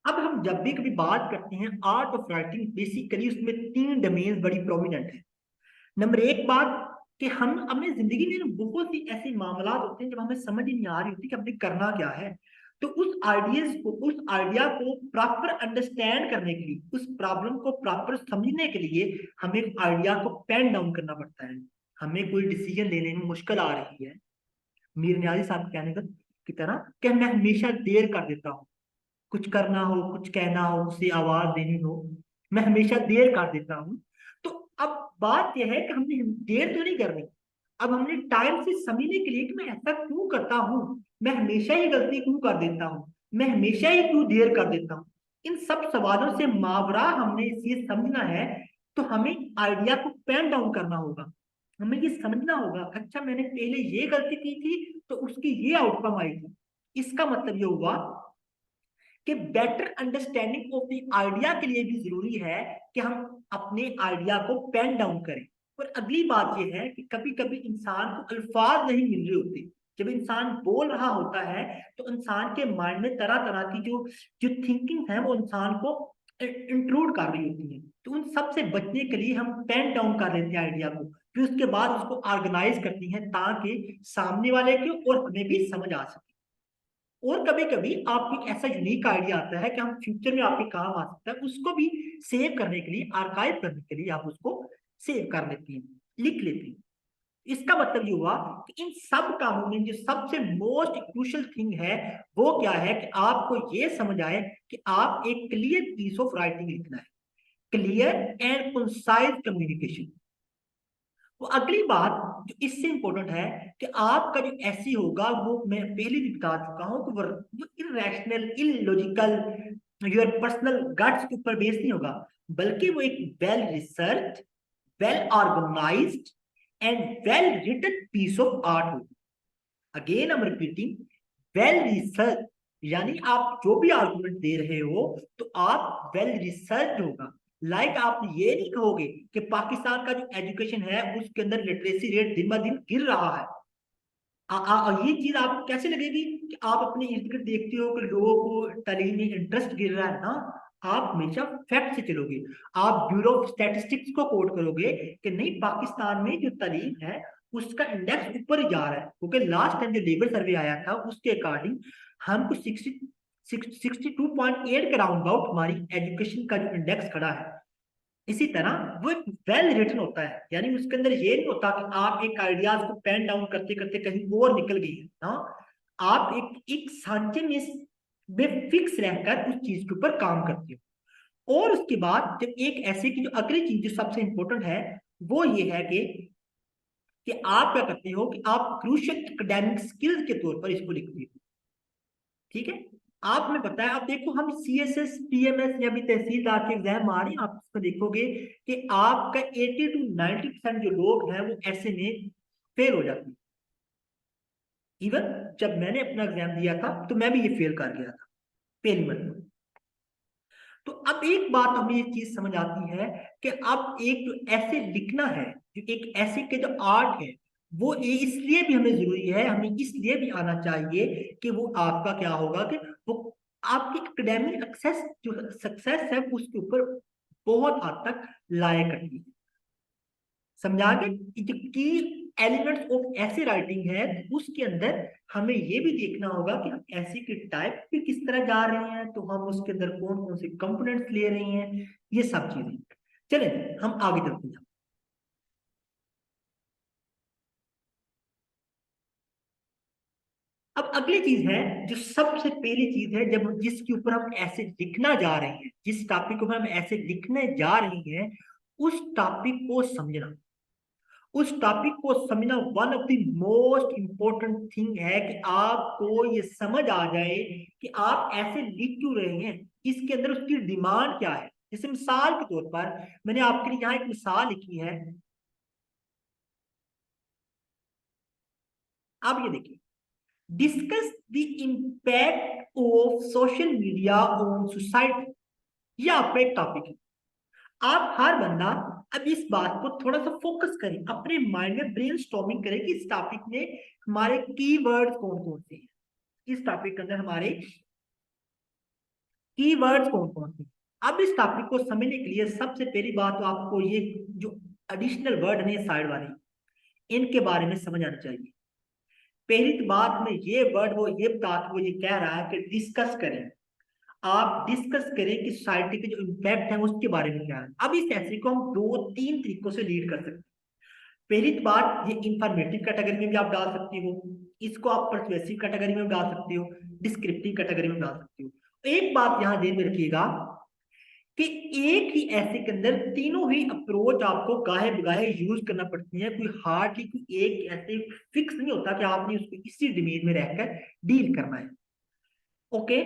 अब हम जब भी कभी बात करते हैं आर्ट ऑफ राइटिंग, बेसिकली उसमें तीन डोमेन बड़ी प्रोमिनेंट है। नंबर एक बात कि हम अपनी जिंदगी में बहुत सी ऐसे मामला होते हैं जब हमें समझ ही नहीं आ रही होती कि हमने करना क्या है। तो उस आइडिया को प्रॉपर अंडरस्टैंड करने के लिए, उस प्रॉब्लम को प्रॉपर समझने के लिए हमें आइडिया को पेन डाउन करना पड़ता है। हमें कोई डिसीजन लेने में मुश्किल आ रही है, मीर नियाजी साहब के कहने की तरह कि मैं हमेशा देर कर देता हूँ, कुछ करना हो, कुछ कहना हो, उसे आवाज देनी हो, मैं हमेशा देर कर देता हूं। तो अब बात यह है कि हमने देर तो नहीं करनी, अब हमने टाइम से समझने के लिए कि मैं ऐसा क्यों करता हूं, मैं हमेशा ही गलती क्यों कर देता हूं, मैं हमेशा ही क्यों देर कर देता हूं। इन सब सवालों से मावरा हमने ये समझना है, तो हमें आइडिया को पेन डाउन करना होगा। हमें ये समझना होगा, अच्छा मैंने पहले ये गलती की थी तो उसकी ये आउटकम आई थी। इसका मतलब ये हुआ कि better understanding of the idea के लिए भी जरूरी है कि हम अपने आइडिया को पेन डाउन करें। और अगली बात यह है कि कभी कभी इंसान को अल्फाज नहीं मिल रहे होते। जब इंसान बोल रहा होता है तो इंसान के माइंड में तरह तरह की जो जो थिंकिंग है वो इंसान को इंक्लूड कर रही होती है। तो उन सब से बचने के लिए हम पेन डाउन कर लेते हैं आइडिया को, फिर उसके बाद उसको ऑर्गेनाइज करती हैं ताकि सामने वाले को और हमें भी समझ आ सके। और कभी कभी आपको एक ऐसा यूनिक आइडिया आता है कि हम फ्यूचर में आपके काम आ सकता है, उसको भी सेव करने के लिए, आर्काइव करने के लिए आप उसको सेव कर लेती हैं, लिख लेती हैं। इसका मतलब ये हुआ कि इन सब कामों में जो सबसे मोस्ट क्रूशियल थिंग है वो क्या है कि आपको ये समझ आए कि आप एक क्लियर पीस ऑफ राइटिंग लिखना है, क्लियर एंड कंसाइज कम्युनिकेशन। तो अगली बात जो इससे इंपॉर्टेंट है कि आपका जो ऐसी होगा वो मैं पहले भी बता चुका हूं कि वो irrational, illogical, your personal guts के ऊपर बेस नहीं होगा, बल्कि वो एक well research, well organized and well written piece of art होगी। Again I am repeating, well research, यानी आप जो भी आर्गुमेंट दे रहे हो तो आप वेल रिसर्च होगा। आप ये नहीं कहोगे कि पाकिस्तान का जो एजुकेशन है उसके अंदर लिटरेसी रेट दिन ब दिन गिर रहा है। ये चीज आपको कैसे लगेगी कि आप अपने इर्द गिर्द देखते हो कि लोगों को तालीम में इंटरेस्ट गिर रहा है ना। आप हमेशा फैक्ट से चलोगे, आप ब्यूरो ऑफ स्टैटिस्टिक्स को कोट करोगे कि नहीं पाकिस्तान में जो तालीम है उसका इंडेक्स ऊपर ही जा रहा है, क्योंकि लास्ट टाइम जो लेबर सर्वे आया था उसके अकॉर्डिंग हमको 62.8 के राउंड अबाउट हमारी एजुकेशन का जो इंडेक्स खड़ा है। इसी तरह वो एक वेल रिटन होता है, यानी उसके अंदर ये नहीं होता कि आप एक आइडियाज को पेन डाउन करते करते कहीं और निकल गई है ना। आप एक एक सांचे में फिक्स रहकर उस चीज के ऊपर काम करते हो। और उसके बाद जब एक ऐसे की जो अगली चीज जो सबसे इंपॉर्टेंट है वो ये है कि आप क्या करते हो कि आप क्रूशियल एकेडमिक स्किल्स के तौर पर इसको लिखते हो। ठीक है, आप हमें पता है, आप देखो हम CSS PMS या भी तहसीलदार के एग्जाम आ रहे हैं, आप उसको देखोगे कि आपका 80 to 90% जो लोग हैं वो ऐसे में फेल हो जाते हैं। इवन जब मैंने अपना एग्जाम दिया था तो मैं भी ये फेल कर गया था पहली मरतबा। तो अब एक बात हमें ये चीज समझ आती है कि अब एक जो ऐसे लिखना है, जो एक ऐसे के जो आर्ट है, वो इसलिए भी हमें जरूरी है, हमें इसलिए भी आना चाहिए कि वो आपका क्या होगा कि वो आपकी एकेडमिक एक्सेस जो सक्सेस है उसके ऊपर बहुत हद तक लाया करती है। समझा के जो की एलिमेंट्स ऑफ ऐसे राइटिंग है तो उसके अंदर हमें ये भी देखना होगा कि हम ऐसे के टाइप पे किस तरह जा रहे हैं, तो हम उसके अंदर कौन कौन से कंपोनेंट्स ले रहे हैं, ये सब चीजें। चले हम आगे चलते हैं। अब अगली चीज है जो सबसे पहली चीज है, जब जिसके ऊपर हम ऐसे लिखना जा रहे हैं, जिस टॉपिक को हम ऐसे लिखने जा रहे हैं, उस टॉपिक को समझना, उस टॉपिक को समझना one of the most important thing है कि आपको ये समझ आ जाए कि आप ऐसे लिख क्यों रहे हैं, इसके अंदर उसकी डिमांड क्या है। जैसे मिसाल के तौर पर मैंने आपके लिए यहाँ एक मिसाल लिखी है, आप ये देखिए, discuss the impact of social media on society. ये आपका एक टॉपिक है। आप हर बंदा अब इस बात को थोड़ा सा फोकस करें, अपने माइंड में ब्रेनस्टॉर्मिंग करें कि इस टॉपिक में हमारे कीवर्ड्स कौन कौन से हैं, इस टॉपिक के अंदर हमारे कीवर्ड्स कौन कौन से हैं। अब इस टॉपिक को समझने के लिए सबसे पहली बात तो आपको ये जो एडिशनल वर्ड है साइड वाले, इनके बारे में समझ आना चाहिए। पहली तो बात में ये वर्ड वो ये बता वो ये कह रहा है कि डिस्कस करें, आप डिस्कस करें कि सोसाइटी के जो इम्पैक्ट है उसके बारे में क्या है। अब इस ऐसे को हम दो तीन तरीकों से लीड कर सकते हैं। पहली तो बात, ये इंफॉर्मेटिव कैटेगरी में भी आप डाल सकते हो, इसको आप पर्सुएसिव कैटेगरी में डाल सकते हो, डिस्क्रिप्टिव कैटेगरी में डाल सकते हो। एक बात यहां ध्यान में रखिएगा कि एक ही ऐसे के अंदर तीनों ही अप्रोच आपको गाहे बगाहे यूज करना पड़ती है, कोई हार्डली कोई एक ऐसे फिक्स नहीं होता कि आपने उसको इसी डोमेन में रहकर डील करना है। ओके,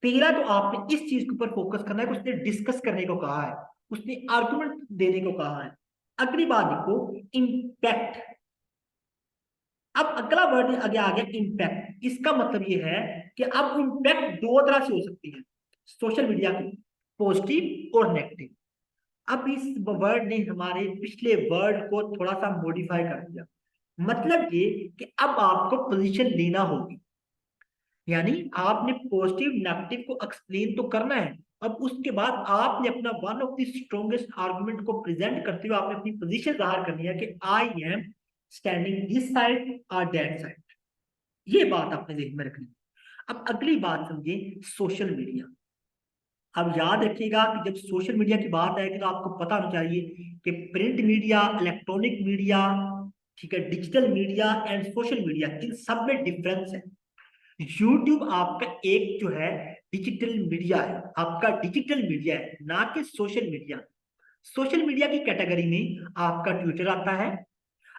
पहला तो आपने इस चीज के ऊपर फोकस करना है कि उसने डिस्कस करने को कहा है, उसने आर्गुमेंट देने को कहा है। अगली बात देखो, इम्पैक्ट। अब अगला वर्ड आगे आ गया इम्पैक्ट। इसका मतलब ये है कि अब इम्पैक्ट दो तरह से हो सकती है सोशल मीडिया की, पॉजिटिव और नेगेटिव। अब इस वर्ड ने हमारे पिछले वर्ड को थोड़ा सा मॉडिफाई कर दिया। मतलब ये कि अब आपको पोजीशन लेना होगी, यानी आपने पॉजिटिव नेगेटिव को एक्सप्लेन तो करना है। अब उसके बाद आपने अपना one of the strongest argument को प्रेजेंट करते हुए आपने अपनी पोजीशन जाहिर करनी है कि I am standing this side और दैट साइड। ये बात आपने ध्यान में रखनी है। अब अगली बात समझिए, सोशल मीडिया। अब याद रखिएगा कि जब सोशल मीडिया की बात आएगी तो आपको पता होना चाहिए कि प्रिंट मीडिया, इलेक्ट्रॉनिक मीडिया, ठीक है, digital media and social media, इन सब में डिफरेंस है। यूट्यूब आपका एक जो है डिजिटल मीडिया है, आपका डिजिटल मीडिया है, ना कि सोशल मीडिया। सोशल मीडिया की कैटेगरी में आपका ट्विटर आता है,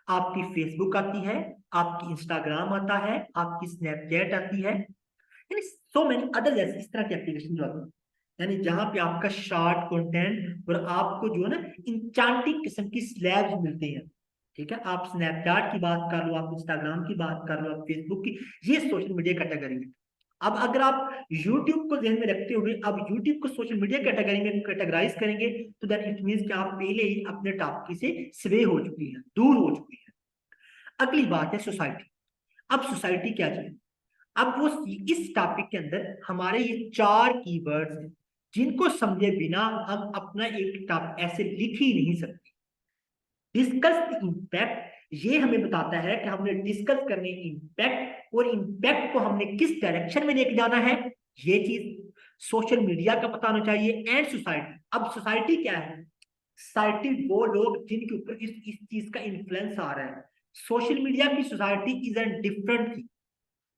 आपकी फेसबुक आती है, आपकी इंस्टाग्राम आता है, आपकी स्नैपचैट आती है, यानी सो मेनी अदर जैसे इस तरह की एप्लीकेशन जो आती है, यानी जहां पे आपका शॉर्ट कंटेंट और आपको जो है ना इंचांटिंग किस्म की स्लैब्स मिलते हैं। ठीक है, आप स्नैपचैट की बात कर लो, आप इंस्टाग्राम की बात कर लो, आप फेसबुक की, ये सोशल मीडिया कैटेगरी है। अब अगर आप यूट्यूब को ध्यान में रखते हुए अब यूट्यूब को सोशल मीडिया कैटेगरी में कैटेगराइज करेंगे तो दैट इट मींस कि आप पहले ही अपने टॉपिक से स्वे हो चुकी है, दूर हो चुकी है। अगली बात है सोसाइटी। अब सोसाइटी क्या चीज, अब वो इस टॉपिक के अंदर हमारे ये चार कीवर्ड्स हैं जिनको समझे बिना हम अपना एक टॉपिक ऐसे लिख ही नहीं सकते। डिस्कस द इम्पैक्ट, ये हमें बताता है कि हमने डिस्कस करने इम्पैक्ट, और इम्पैक्ट को हमने किस डायरेक्शन में लेके जाना है, ये चीज सोशल मीडिया का पता होना चाहिए। एंड सोसाइटी, अब सोसाइटी क्या है, सोसाइटी वो लोग जिनके ऊपर इस चीज का इन्फ्लुएंस आ रहा है। सोशल मीडिया की society is an different thing,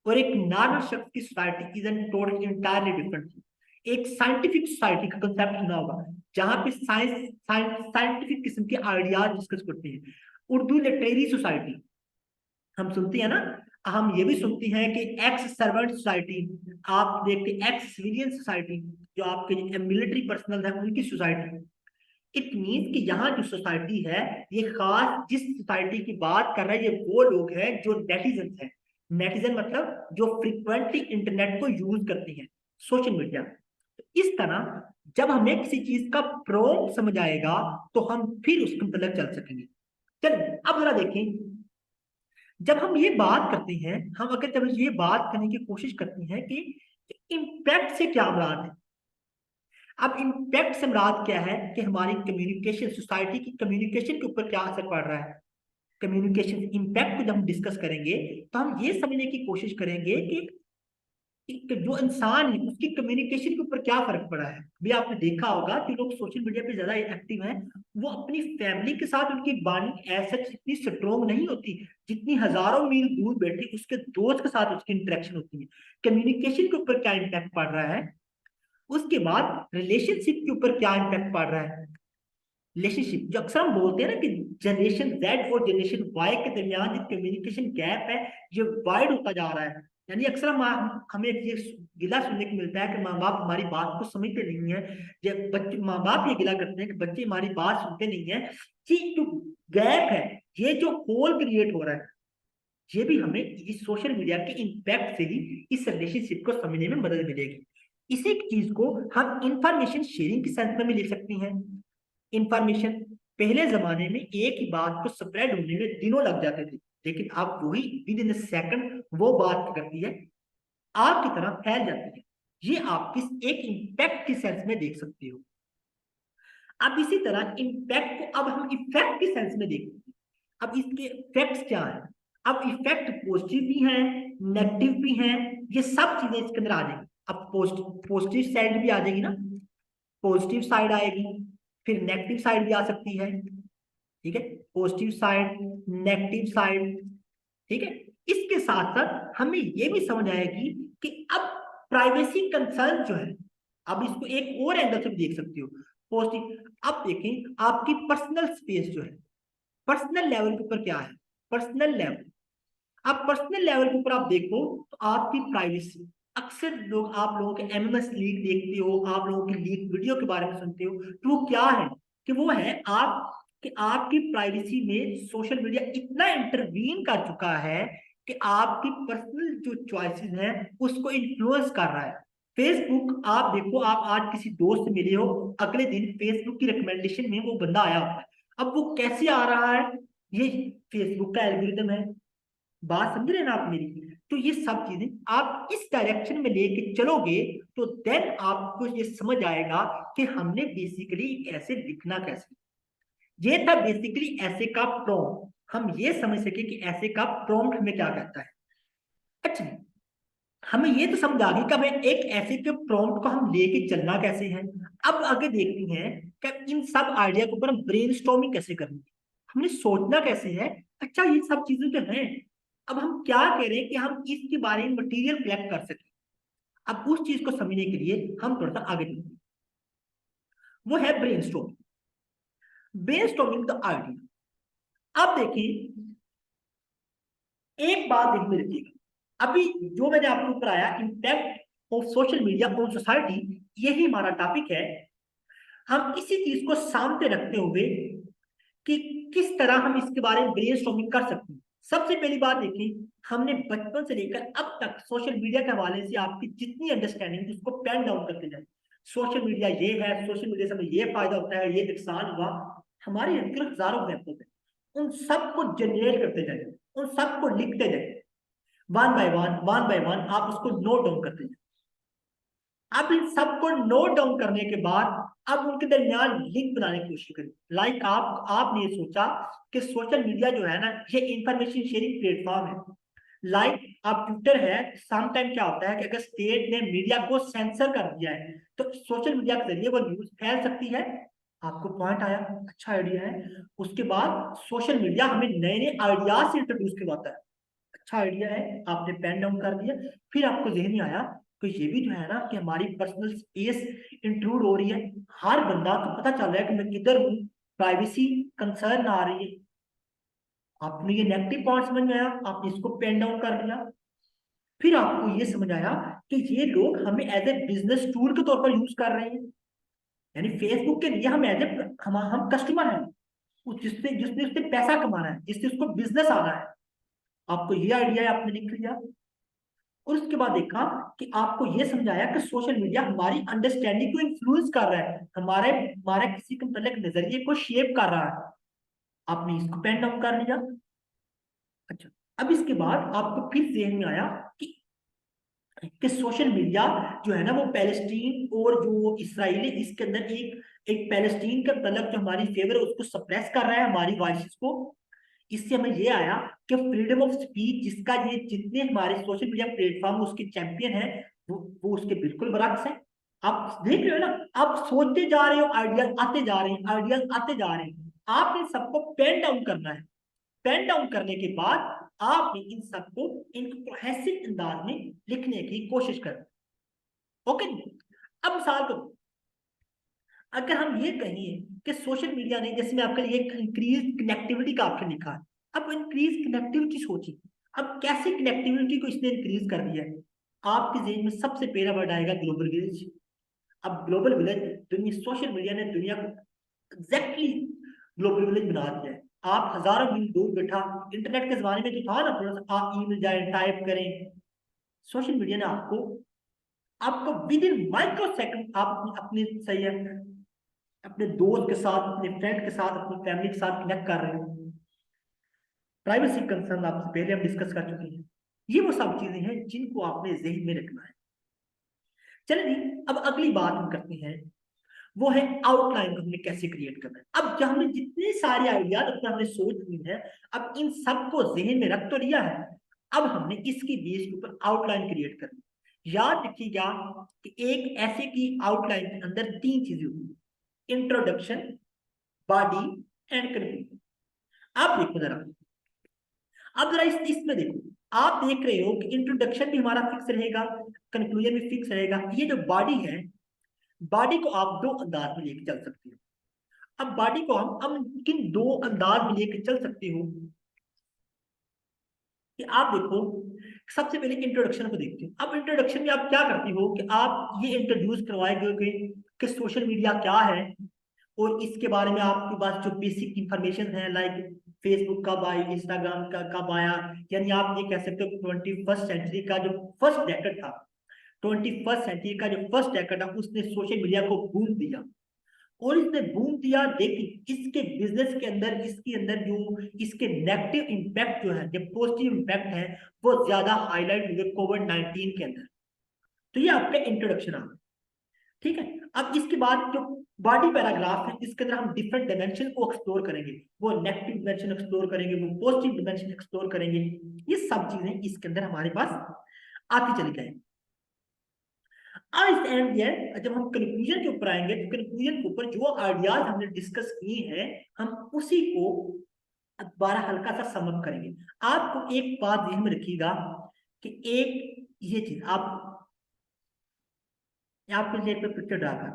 और एक नॉर्मल शख्स की society is an totally entirely different thing. एक साइंटिफिक सोसाइटी का कंसेप्ट सुना होगा, जहां पे साइंटिफिक किस्म के आइडियाज डिस्कस करते हैं। उर्दू लिटरेरी सोसाइटी हम सुनते हैं ना, हम ये भी सुनते हैं कि एक्स सर्वेंट सोसाइटी, आप देखते एक्स सिविलियन सोसाइटी, जो आपके मिलिट्री पर्सनल है उनकी सोसाइटी। इट मीन्स कि यहाँ जो सोसाइटी है, ये खास जिस सोसाइटी की बात कर रहा है, ये वो लोग हैं जो नेटिजन है। नेटिजन मतलब जो फ्रिक्वेंटली इंटरनेट को यूज करते हैं, सोशल मीडिया। तो इस तरह जब हमें किसी चीज का प्रो समझ आएगा तो हम फिर उसके मतलब चल सकेंगे। चलिए अब जरा देखें, जब हम ये बात करते हैं, हम अगर जब ये बात करने की कोशिश करते हैं कि इम्पैक्ट से क्या मुराद है। अब इम्पैक्ट से मुराद क्या है कि हमारी कम्युनिकेशन, सोसाइटी की कम्युनिकेशन के ऊपर क्या असर पड़ रहा है। कम्युनिकेशन इम्पैक्ट को जब हम डिस्कस करेंगे तो हम ये समझने की कोशिश करेंगे कि जो इंसान है उसकी कम्युनिकेशन के ऊपर क्या फर्क पड़ा है। भी आपने देखा होगा कि लोग सोशल मीडिया पे ज्यादा एक्टिव हैं, वो अपनी फैमिली के साथ उनकी बॉन्डिंग ऐसा इतनी स्ट्रोंग नहीं होती जितनी हजारों मील दूर बैठे उसके दोस्त के साथ उसकी इंटरेक्शन होती है। कम्युनिकेशन के ऊपर क्या इम्पैक्ट पड़ रहा है, उसके बाद रिलेशनशिप के ऊपर क्या इम्पैक्ट पड़ रहा है। रिलेशनशिप जो अक्सर हम बोलते हैं ना कि जनरेशन जेड और जनरेशन वाई के दरमियान जो कम्युनिकेशन गैप है, ये वाइड होता जा रहा है। यानी अक्सर हमें ये गिला सुनने को मिलता है कि माँ बाप हमारी बात को समझते नहीं है। जब बच्चे, माँ बाप ये गिला करते हैं कि बच्चे हमारी बात सुनते नहीं है। ये जो गैप है, ये जो होल क्रिएट हो रहा है, ये भी हमें इस सोशल मीडिया के इम्पैक्ट से ही इस रिलेशनशिप को समझने में मदद मिलेगी। इसी चीज को हम इंफॉर्मेशन शेयरिंग के सेंस में भी लिख सकते हैं। इंफॉर्मेशन, पहले जमाने में एक ही बात को स्प्रेड होने में दिनों लग जाते थे, लेकिन अब वही विद इन सेकंड वो बात करती है, आग की तरह फैल जाती है। ये आप किस एक इम्पैक्ट के सेंस में देख सकते हो। अब इसी तरह इम्पैक्ट को अब हम इफेक्ट के सेंस में देखते हैं। अब इसके इफेक्ट्स क्या है, अब इफेक्ट पॉजिटिव भी है, नेगेटिव भी है, ये सब चीजें इसके अंदर आ जाएंगी। अब पॉजिटिव साइड भी आ जाएगी ना, पॉजिटिव साइड आएगी, फिर नेगेटिव साइड भी आ सकती है। ठीक है, पॉजिटिव साइड, नेगेटिव साइड। ठीक है, इसके साथ साथ हमें यह भी समझ आएगी कि अब प्राइवेसी कंसर्न जो है, अब इसको एक और एंगल से भी देख सकते हो। पॉजिटिव, अब देखें आपकी पर्सनल स्पेस जो है, पर्सनल लेवल के ऊपर क्या है, पर्सनल लेवल। अब पर्सनल लेवल के ऊपर आप देखो तो आपकी प्राइवेसी, अक्सर लोग, आप लोगों के एमएमएस लीक देखते हो, आप लोगों की लीक वीडियो के बारे में सुनते हो, तो वो क्या है कि वो है आप कि आपकी प्राइवेसी में सोशल मीडिया इतना इंटरवीन कर चुका है कि आपकी पर्सनल जो चॉइसेस हैं उसको इन्फ्लुएंस कर रहा है। फेसबुक, आप देखो, आप आज किसी दोस्त से मिले हो, अगले दिन फेसबुक की रिकमेंडेशन में वो बंदा आया होता है। अब वो कैसे आ रहा है? ये फेसबुक का एल्गोरिदम है। बात समझ रहे हैं ना आप मेरी? तो ये सब चीजें आप इस डायरेक्शन में लेके चलोगे तो देन आपको ये समझ आएगा कि हमने बेसिकली ऐसे लिखना कैसे। ये था बेसिकली ऐसे का प्रॉम्प्ट। हम ये समझ सके कि ऐसे का प्रॉम्प्ट हमें क्या कहता है। अच्छा, हमें ये तो समझ आ गई कि हमें एक ऐसे के प्रॉम्प्ट को हम लेके चलना कैसे है। अब आगे देखती हैं कि इन सब आइडिया के ऊपर हम ब्रेनस्टॉर्मिंग कैसे करनी है, हमने सोचना कैसे है। अच्छा, ये सब चीजें तो हैं, अब हम क्या करें कि हम इसके बारे में मटेरियल कलेक्ट कर सकें। अब उस चीज को समझने के लिए हम थोड़ा सा आगे बढ़ते हैं। वो है ब्रेनस्टॉर्मिंग। Brainstorming the idea. अब देखिए, एक बात ध्यान में रखिएगा, अभी जो मैंने आपको कराया impact of social media on society, यही हमारा टॉपिक है। हम इसी चीज को सामने रखते हुए कि किस तरह हम इसके बारे में ब्रेनस्टॉर्मिंग कर सकते हैं। सबसे पहली बात देखिए, हमने बचपन से लेकर अब तक सोशल मीडिया के हवाले से आपकी जितनी अंडरस्टैंडिंग उसको पेन डाउन करते जाए। सोशल मीडिया ये है, सोशल मीडिया से हमें ये फायदा होता है, ये नुकसान हुआ, हमारे अंदर हजारों एग्जाम्पल है। उन सबको जनरेट करते जाए, उन सबको लिखते जाए, वन बाय वन आप उसको नोट डाउन करते जाए। अब इन सबको नोट डाउन करने के बाद अब उनके दरमियान लिंक बनाने की कोशिश करें। लाइक आपने ये सोचा कि सोशल मीडिया जो है ना, ये इंफॉर्मेशन शेयरिंग प्लेटफॉर्म है। लाइक आप ट्विटर है, समटाइम क्या होता है कि अगर स्टेट ने मीडिया को सेंसर कर दिया है तो सोशल मीडिया के जरिए वो न्यूज फैल सकती है। आपको पॉइंट आया, अच्छा आइडिया है। उसके बाद सोशल मीडिया हमें नए नए आइडियाज इंट्रोड्यूस करवाता है। अच्छा आइडिया है, आपने पेन डाउन कर दिया। फिर आपको जहन में आया तो ये भी जो है ना कि हमारी पर्सनल स्पेस इंट्रूड हो रही है। हर बंदा को पता चल रहा है कि मैं किधर हूँ, प्राइवेसी कंसर्न आ रही है। आपने ये नेगेटिव पॉइंट समझ में आया, आपने इसको पेन डाउन कर दिया। फिर आपको ये समझ आया कि ये लोग हमें एज ए बिजनेस टूल के तौर पर यूज कर रहे हैं। यानी फेसबुक के लिए हम एज ए हम कस्टमर हैं, जिससे जिसने उससे पैसा कमाना है, जिससे उसको बिजनेस आना है। आपको ये आइडिया है, आपने लिख लिया। और उसके बाद देखा कि आपको यह समझाया कि सोशल मीडिया हमारी अंडरस्टैंडिंग को इन्फ्लुएंस कर रहा है, हमारे हमारे किसी के मतलब नजरिए को शेप कर रहा है। आपने इसको पेन डाउन कर लिया। अच्छा, अब इसके बाद आपको फिर जहन में आया कि सोशल मीडिया जो है ना वो पैलेस्टीन और जो इसराइल है इसके अंदर एक एक पैलेस्टीन का तलब जो हमारी फेवर है उसको सप्रेस कर रहा है, हमारी वॉइसेस को। इससे हमें ये आया कि फ्रीडम ऑफ स्पीच, जिसका ये जितने हमारे सोशल मीडिया प्लेटफॉर्म उसके चैंपियन है, वो उसके बिल्कुल बरक्स है। आप देख रहे हो ना, आप सोचते जा रहे हो, आइडियाज आते जा रहे हैं, आइडियाज आते जा रहे हैं। आपने सबको पेन डाउन करना है। पेन डाउन करने के बाद आपने इन सबको एक कोहेसिव अंदाज में लिखने की कोशिश करनी। ओके, अब मिसाल को अगर हम ये कहें कि सोशल मीडिया ने, जैसे मैं आपके लिए एक इंक्रीज कनेक्टिविटी का ऑप्शन लिखा है। अब इंक्रीज कनेक्टिविटी सोचिए, अब कैसे कनेक्टिविटी को इसने इंक्रीज कर दिया है। आपके जेहन में सबसे पहला वर्ड आएगा ग्लोबल विलेज। अब ग्लोबल विलेज, दुनिया सोशल मीडिया ने दुनिया को एग्जैक्टली ग्लोबल विलेज बना दिया है। आप हजारों मील दूर बैठा, इंटरनेट के जमाने में जो था ना, थोड़ा सा आप ईमेल जाए टाइप करें, सोशल मीडिया ने आपको आपको विद इन माइक्रो सेकंड आप अपने सही है, अपने दोस्त के साथ, अपने फ्रेंड के साथ, अपनी फैमिली के साथ कनेक्ट कर रहे हो। प्राइवेसी कंसर्न आपसे पहले हम डिस्कस कर चुके हैं। ये वो सब चीजें हैं जिनको आपने जहन में रखना है। चलिए जी, अब अगली बात हम करते हैं, वो है आउटलाइन को हमने कैसे क्रिएट करना है। अब जब हमने जितने सारे आइडियाज अपने हमने सोच ली है, अब इन सबको जहन में रख तो लिया है, अब हमने इसकी बेस के ऊपर आउटलाइन क्रिएट करनी है। याद रखिएगा कि एक ऐसे की आउटलाइन के अंदर तीन चीजें होती है, इंट्रोडक्शन, बॉडी एंड कंक्लूजन। आप देखो जरा, अब जरा इसमें देखो, आप देख रहे हो कि इंट्रोडक्शन भी हमारा फिक्स रहेगा, कंक्लूजन भी फिक्स रहेगा। ये जो बॉडी है, बॉडी को आप दो अंदाज में लेके चल सकते हो। अब बॉडी को हम किन दो अंदाज में लेके चल सकते हो कि आप देखो सबसे पहले इंट्रोडक्शन को देखते हैं। अब इंट्रोडक्शन में आप क्या करते हो कि आप ये इंट्रोड्यूस करवाएंगे कि सोशल मीडिया क्या है, और इसके बारे में आपके पास जो बेसिक इंफॉर्मेशन है, लाइक फेसबुक कब आई, इंस्टाग्राम का कब आया, यानी आप ये कह सकते हो 21st सेंचुरी का जो फर्स्ट डेकेड था, 21st सेंचुरी का जो फर्स्ट डेकेड था उसने सोशल मीडिया को बूम दिया। और इसने बूम दिया, लेकिन इसके बिजनेस के अंदर, इसके अंदर जो इसके नेगेटिव इंपैक्ट जो है, जो पॉजिटिव इंपैक्ट है, वो ज्यादा हाईलाइट हुए कोविड-19 के अंदर। तो ये आपका इंट्रोडक्शन आ गया, ठीक है। अब इसके बाद जो बॉडी पैराग्राफ है, इसके अंदर हम डिफरेंट डायमेंशन को एक्सप्लोर करेंगे, वो नेगेटिव डिमेंशन एक्सप्लोर करेंगे, वो पॉजिटिव डिमेंशन एक्सप्लोर करेंगे। ये सब चीजें इसके अंदर हमारे पास आती चली जाएंगी। अब इस एंड जब हम कंक्लूजन के ऊपर आएंगे, तो कंक्लूजन के ऊपर जो आइडियाज हमने डिस्कस किए हैं, हम उसी को दोबारा हल्का सा समअप करेंगे। आपको एक बात ध्यान में रखिएगा कि एक ये चीज आपके लिए पे पिक्चर डालकर,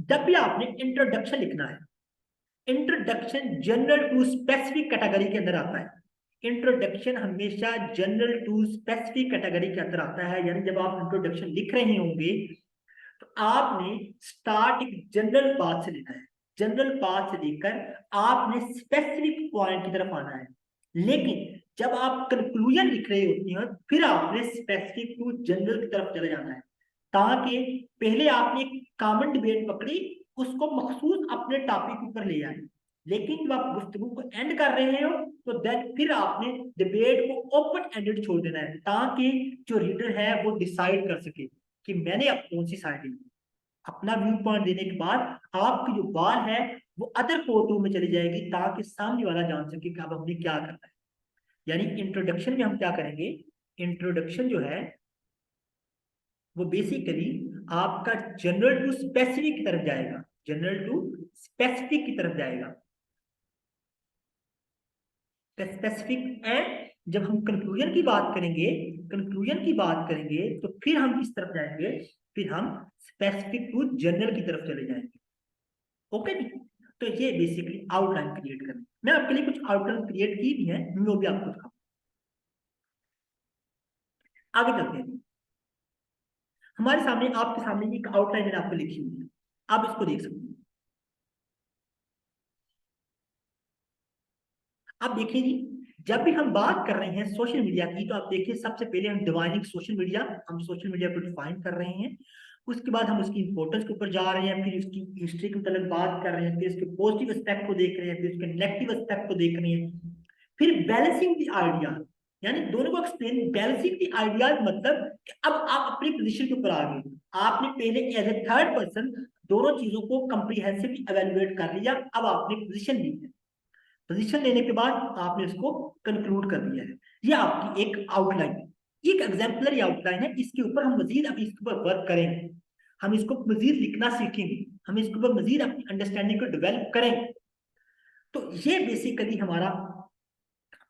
जब भी आपने इंट्रोडक्शन लिखना है, introduction general to specific category के अंदर आता है। इंट्रोडक्शन हमेशा जनरल टू स्पेसिफिक कैटेगरी के अंदर आता है, यानी जब आप इंट्रोडक्शन लिख रहे होंगे तो आपने स्टार्ट एक जनरल बात से लेना है, जनरल बात से लेकर आपने स्पेसिफिक पॉइंट की तरफ आना है। लेकिन जब आप कंक्लूजन लिख रहे होते हैं, फिर आपने स्पेसिफिक टू जनरल की तरफ चले जाना है, ताकि पहले आपने कॉमन डिबेट पकड़ी, उसको मखसूस अपने टॉपिक ऊपर ले आए, लेकिन जब आप गुफ्तगू को एंड कर रहे हो तो देन फिर आपने डिबेट को ओपन एंडेड छोड़ देना है, ताकि जो रीडर है वो डिसाइड कर सके कि मैंने अब कौन सी साइड ली। अपना व्यू पॉइंट देने के बाद आपकी जो बात है वो अदर कोर्ट में चली जाएगी, ताकि सामने वाला जान सके कि अब हमने क्या करना है। यानी इंट्रोडक्शन में हम क्या करेंगे, इंट्रोडक्शन जो है वो बेसिकली आपका जनरल टू स्पेसिफिक की तरफ जाएगा, जनरल टू स्पेसिफिक की तरफ जाएगा, स्पेसिफिक। एंड जब हम कंक्लूजन की बात करेंगे, कंक्लूजन की बात करेंगे तो फिर हम किस तरफ जाएंगे, फिर हम स्पेसिफिक टू जनरल की तरफ चले जाएंगे। ओके जी। तो ये बेसिकली आउटलाइन क्रिएट करना, मैं आपके लिए कुछ आउटलाइन क्रिएट की भी है, वो भी आपको दिखाऊं। आगे चलते हैं। हमारे सामने, आपके सामने एक आउटलाइन मैंने आपको लिखी हुई है, आप इसको देख सकते हैं। आप देखिए जी, जब भी हम बात कर रहे हैं सोशल मीडिया की, तो आप देखिए सबसे पहले हम डिवाइनिंग सोशल मीडिया, हम सोशल मीडिया को डिफाइन कर रहे हैं। उसके बाद हम उसकी इंपोर्टेंस के ऊपर जा रहे हैं, फिर उसकी हिस्ट्री के मतलब बात कर रहे हैं, फिर उसके पॉजिटिव एस्पेक्ट को देख रहे हैं, फिर उसके नेगेटिव एस्पेक्ट को देख रहे हैं, फिर बैलेंसिंग द आइडिया, यानी दोनों को एक्सप्लेन। बैलेंसिंग द आइडियाज मतलब कि अब आप अपनी पोजीशन के ऊपर आ गए, आपने पहले एज ए थर्ड पर्सन दोनों चीजों को कंप्रीहेंसिवली एवेल्युएट कर लिया, अब आपने पोजीशन ली है, पोजीशन लेने के बाद आपने इसको कंक्लूड कर दिया है। ये आपकी एक आउटलाइन है, एक एग्जाम्पलरी आउटलाइन है। इसके ऊपर हम मजीद अभी इसके ऊपर वर्क करेंगे, हम इसको मजीद लिखना सीखेंगे, हम इसके ऊपर मजीद अपनी अंडरस्टैंडिंग को डेवलप करेंगे। तो ये बेसिकली हमारा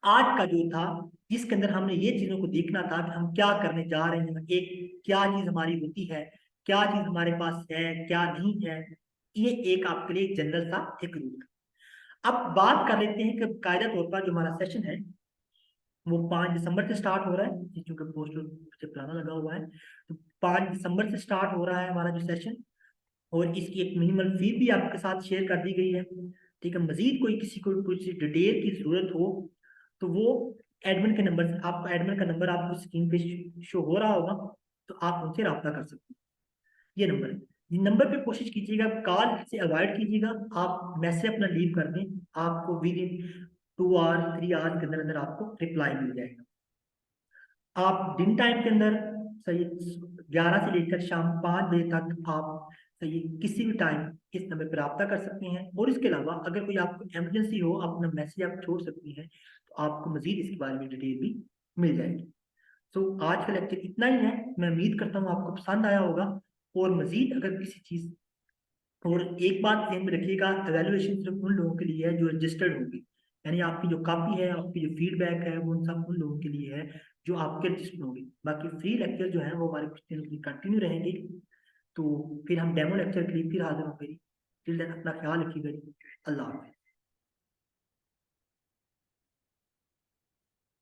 आज का जो था, जिसके अंदर हमने ये चीजों को देखना था कि हम क्या करने जा रहे हैं, एक क्या चीज हमारी होती है, क्या चीज हमारे पास है, क्या नहीं है। ये एक आपके लिए जनरल सा एक रूल था। अब बात कर लेते हैं कि कायदा तौर पर जो हमारा सेशन है वो 5 दिसंबर से स्टार्ट हो रहा है, क्योंकि पोस्टर से पुराना लगा हुआ है, तो 5 दिसंबर से स्टार्ट हो रहा है हमारा जो सेशन। और इसकी एक मिनिमल फी भी आपके साथ शेयर कर दी गई है, ठीक है। मजीद कोई किसी को कुछ डिटेल की जरूरत हो तो वो एडमिन के नंबर से, आपको एडमिन का नंबर आपको स्क्रीन पे शो हो रहा होगा, तो आप उनसे रब्ता कर सकते हैं। ये नंबर है, ये नंबर पे कोशिश कीजिएगा, कॉल से अवॉइड कीजिएगा, आप मैसेज अपना लीव कर दें, आपको विद इन 2 आवर 3 आवर के अंदर अंदर आपको रिप्लाई मिल जाएगा। आप दिन टाइम के अंदर सही 11 से लेकर शाम 5 बजे तक आप सही किसी भी टाइम इस नंबर पर रब्ता कर सकते हैं। और इसके अलावा अगर कोई आपको इमरजेंसी हो, अपना मैसेज आप छोड़ सकती हैं, तो आपको मजीद इसके बारे में डिटेल भी मिल जाएगी। तो आज का लेक्चर इतना ही है, मैं उम्मीद करता हूँ आपको पसंद आया होगा। और मजीद अगर किसी चीज, और एक बात ध्यान में रखिएगा, एवेल्युएशन सिर्फ उन लोगों के लिए है जो रजिस्टर्ड होंगे, यानी आपकी जो कॉपी है, आपकी जो फीडबैक है, वो उन सब उन लोगों के लिए है जो आपके रजिस्टर होंगे। बाकी फ्री लेक्चर जो है वो हमारे कुछ दिनों के लिए कंटिन्यू रहेंगे। तो फिर हम डेमो लेक्चर के लिए फिर हाजिर होंगे। टिल देन अपना ख्याल रखिएगा जी। अल्लाह हाफिज़।